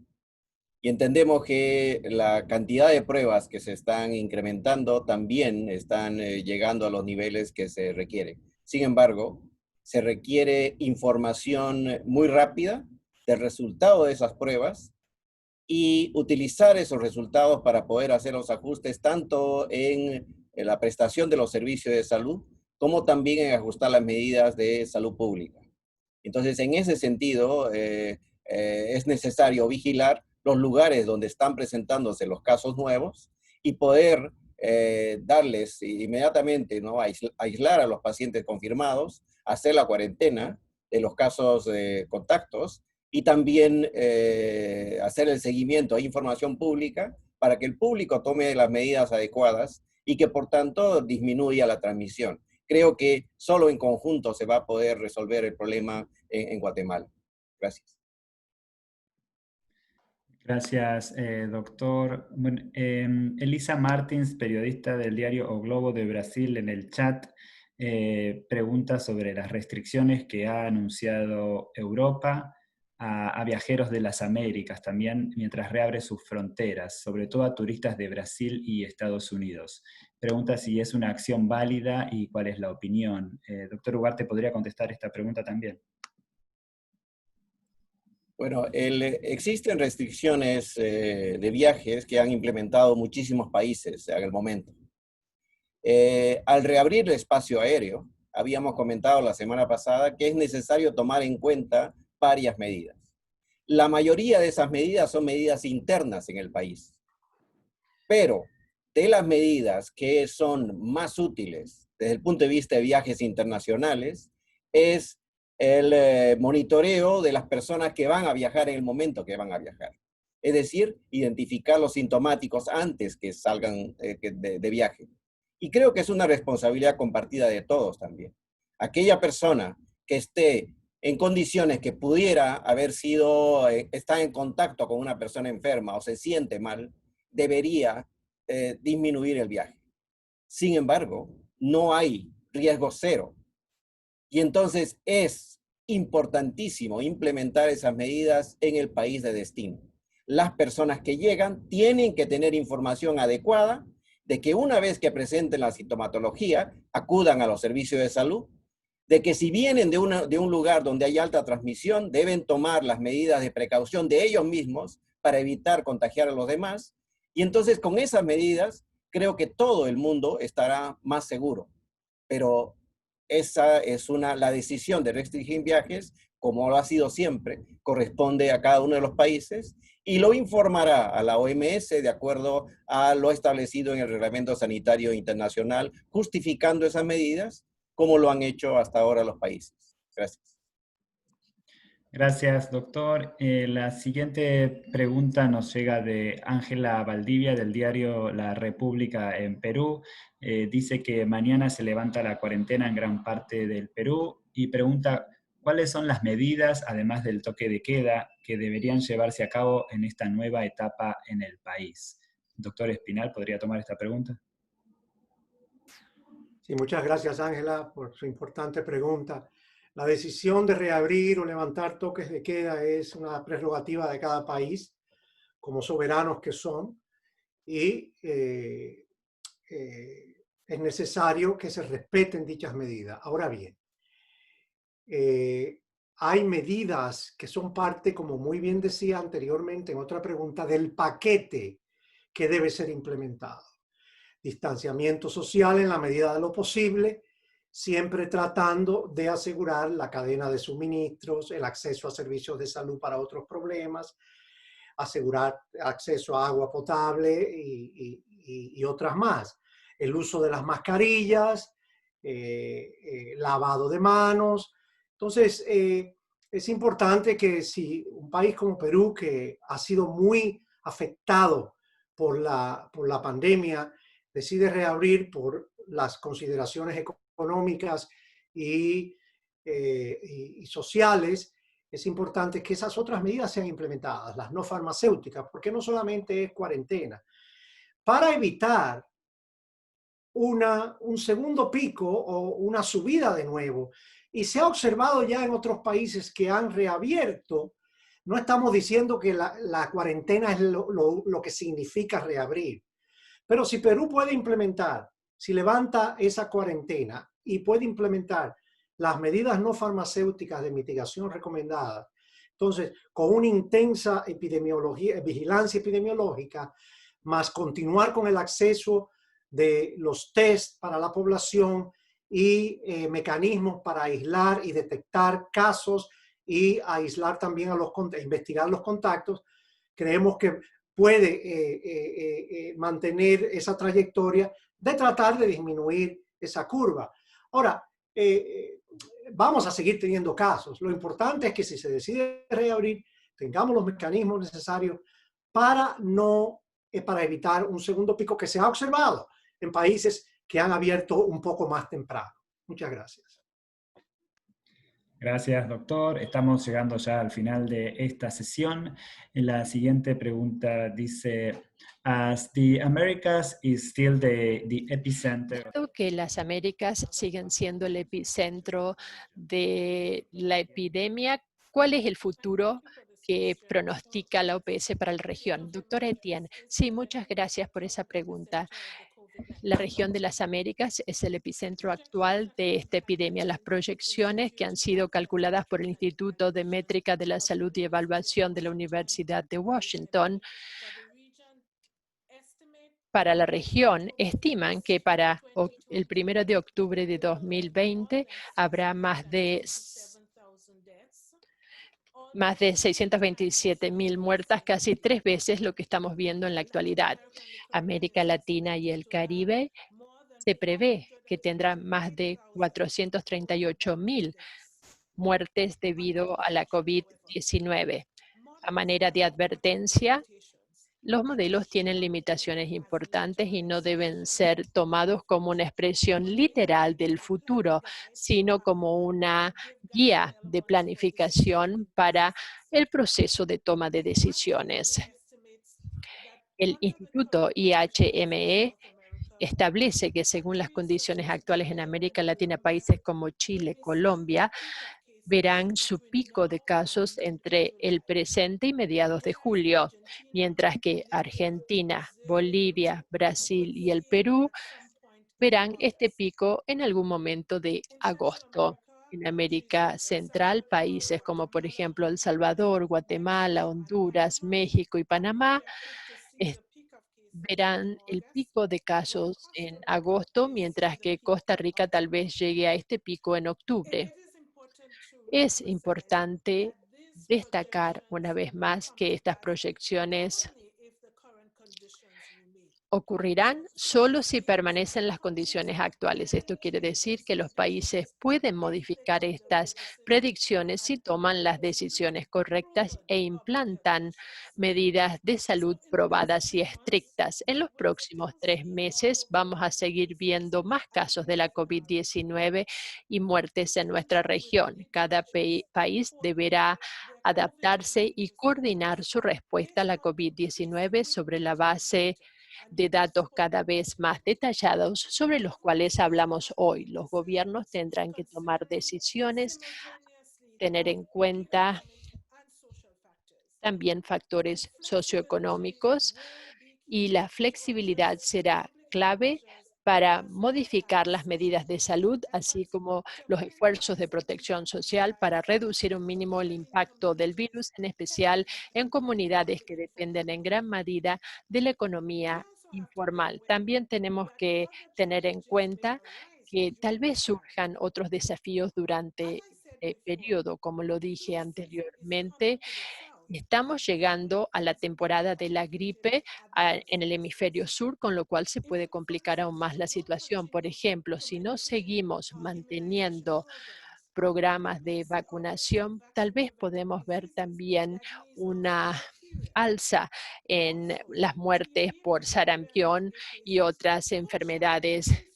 Y entendemos que la cantidad de pruebas que se están incrementando también están llegando a los niveles que se requieren. Sin embargo, se requiere información muy rápida del resultado de esas pruebas y utilizar esos resultados para poder hacer los ajustes tanto en la prestación de los servicios de salud como también en ajustar las medidas de salud pública. Entonces, en ese sentido, es necesario vigilar los lugares donde están presentándose los casos nuevos y poder darles inmediatamente, ¿no?, aislar a los pacientes confirmados, hacer la cuarentena de los casos de contactos y también hacer el seguimiento a información pública para que el público tome las medidas adecuadas y que por tanto disminuya la transmisión. Creo que solo en conjunto se va a poder resolver el problema en Guatemala. Gracias. Gracias, doctor. Bueno, Elisa Martins, periodista del diario O Globo de Brasil, en el chat, pregunta sobre las restricciones que ha anunciado Europa a viajeros de las Américas, también mientras reabre sus fronteras, sobre todo a turistas de Brasil y Estados Unidos. Pregunta si es una acción válida y cuál es la opinión. Doctor Ugarte, ¿podría contestar esta pregunta también? Bueno, existen restricciones de viajes que han implementado muchísimos países en el momento. Al reabrir el espacio aéreo, habíamos comentado la semana pasada que es necesario tomar en cuenta varias medidas. La mayoría de esas medidas son medidas internas en el país. Pero de las medidas que son más útiles desde el punto de vista de viajes internacionales es el monitoreo de las personas que van a viajar en el momento que van a viajar. Es decir, identificar los sintomáticos antes que salgan de viaje. Y creo que es una responsabilidad compartida de todos también. Aquella persona que esté en condiciones que pudiera haber sido, está en contacto con una persona enferma o se siente mal, debería disminuir el viaje. Sin embargo, no hay riesgo cero. Y entonces es importantísimo implementar esas medidas en el país de destino. Las personas que llegan tienen que tener información adecuada de que una vez que presenten la sintomatología, acudan a los servicios de salud, de que si vienen de un lugar donde hay alta transmisión, deben tomar las medidas de precaución de ellos mismos para evitar contagiar a los demás. Y entonces con esas medidas, creo que todo el mundo estará más seguro. Pero esa es la decisión de restringir viajes como lo ha sido siempre, corresponde a cada uno de los países y lo informará a la OMS de acuerdo a lo establecido en el Reglamento Sanitario Internacional, justificando esas medidas como lo han hecho hasta ahora los países. Gracias. Gracias, doctor. La siguiente pregunta nos llega de Ángela Valdivia, del diario La República en Perú. Dice que mañana se levanta la cuarentena en gran parte del Perú y pregunta cuáles son las medidas, además del toque de queda, que deberían llevarse a cabo en esta nueva etapa en el país. Doctor Espinal, ¿podría tomar esta pregunta? Sí, muchas gracias, Ángela, por su importante pregunta. La decisión de reabrir o levantar toques de queda es una prerrogativa de cada país, como soberanos que son, y es necesario que se respeten dichas medidas. Ahora bien, hay medidas que son parte, como muy bien decía anteriormente en otra pregunta, del paquete que debe ser implementado. Distanciamiento social en la medida de lo posible, siempre tratando de asegurar la cadena de suministros, el acceso a servicios de salud para otros problemas, asegurar acceso a agua potable y otras más. El uso de las mascarillas, lavado de manos. Entonces, es importante que si un país como Perú, que ha sido muy afectado por la pandemia, decide reabrir por las consideraciones económicas y sociales, es importante que esas otras medidas sean implementadas, las no farmacéuticas, porque no solamente es cuarentena. Para evitar un segundo pico o una subida de nuevo, y se ha observado ya en otros países que han reabierto, no estamos diciendo que la cuarentena es lo que significa reabrir, pero si Perú puede implementar, si levanta esa cuarentena y puede implementar las medidas no farmacéuticas de mitigación recomendadas, entonces con una intensa vigilancia epidemiológica, más continuar con el acceso de los test para la población y mecanismos para aislar y detectar casos y aislar también investigar los contactos, creemos que puede mantener esa trayectoria de tratar de disminuir esa curva. Ahora, vamos a seguir teniendo casos. Lo importante es que si se decide reabrir, tengamos los mecanismos necesarios para evitar un segundo pico que se ha observado en países que han abierto un poco más temprano. Muchas gracias. Gracias, doctor. Estamos llegando ya al final de esta sesión. La siguiente pregunta dice, as the Americas is still the epicenter. Que las Américas siguen siendo el epicentro de la epidemia. ¿Cuál es el futuro que pronostica la OPS para la región? Doctor Etienne, sí, muchas gracias por esa pregunta. La región de las Américas es el epicentro actual de esta epidemia. Las proyecciones que han sido calculadas por el Instituto de Métrica de la Salud y Evaluación de la Universidad de Washington para la región estiman que para el 1 de octubre de 2020 habrá más de 627,000 muertas, casi 3 veces lo que estamos viendo en la actualidad. América Latina y el Caribe se prevé que tendrán más de 438,000 muertes debido a la COVID-19. A manera de advertencia, los modelos tienen limitaciones importantes y no deben ser tomados como una expresión literal del futuro, sino como una guía de planificación para el proceso de toma de decisiones. El Instituto IHME establece que según las condiciones actuales en América Latina, países como Chile, Colombia, verán su pico de casos entre el presente y mediados de julio, mientras que Argentina, Bolivia, Brasil y el Perú verán este pico en algún momento de agosto. En América Central, países como por ejemplo El Salvador, Guatemala, Honduras, México y Panamá verán el pico de casos en agosto, mientras que Costa Rica tal vez llegue a este pico en octubre. Es importante destacar una vez más que estas proyecciones ocurrirán solo si permanecen las condiciones actuales. Esto quiere decir que los países pueden modificar estas predicciones si toman las decisiones correctas e implantan medidas de salud probadas y estrictas. En los próximos 3 meses vamos a seguir viendo más casos de la COVID-19 y muertes en nuestra región. Cada país deberá adaptarse y coordinar su respuesta a la COVID-19 sobre la base de datos cada vez más detallados sobre los cuales hablamos hoy. Los gobiernos tendrán que tomar decisiones, tener en cuenta también factores socioeconómicos, y la flexibilidad será clave para modificar las medidas de salud, así como los esfuerzos de protección social para reducir un mínimo el impacto del virus, en especial en comunidades que dependen en gran medida de la economía informal. También tenemos que tener en cuenta que tal vez surjan otros desafíos durante este periodo, como lo dije anteriormente. Estamos llegando a la temporada de la gripe en el hemisferio sur, con lo cual se puede complicar aún más la situación. Por ejemplo, si no seguimos manteniendo programas de vacunación, tal vez podemos ver también una alza en las muertes por sarampión y otras enfermedades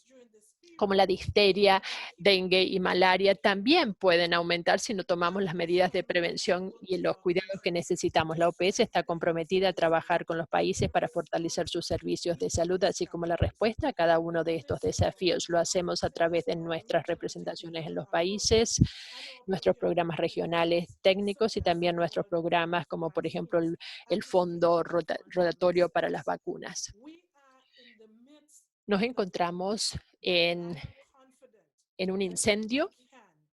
como la difteria, dengue y malaria, también pueden aumentar si no tomamos las medidas de prevención y los cuidados que necesitamos. La OPS está comprometida a trabajar con los países para fortalecer sus servicios de salud, así como la respuesta a cada uno de estos desafíos. Lo hacemos a través de nuestras representaciones en los países, nuestros programas regionales técnicos y también nuestros programas como, por ejemplo, el Fondo Rotatorio para las Vacunas. Nos encontramos en un incendio,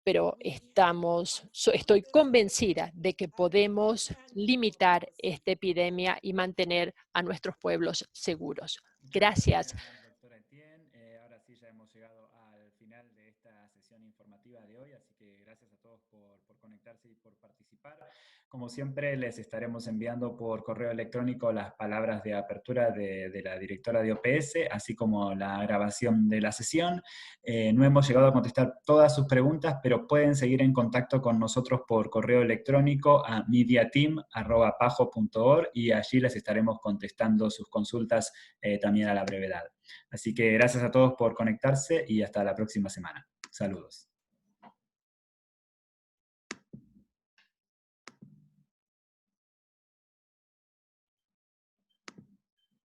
pero estoy convencida de que podemos limitar esta epidemia y mantener a nuestros pueblos seguros. Gracias. Doctora Etienne. Ahora sí ya hemos llegado al final de esta sesión informativa de hoy, así que gracias a todos por conectarse y por participar. Como siempre, les estaremos enviando por correo electrónico las palabras de apertura de la directora de OPS, así como la grabación de la sesión. No hemos llegado a contestar todas sus preguntas, pero pueden seguir en contacto con nosotros por correo electrónico a mediateam@pajo.org y allí les estaremos contestando sus consultas también a la brevedad. Así que gracias a todos por conectarse y hasta la próxima semana. Saludos.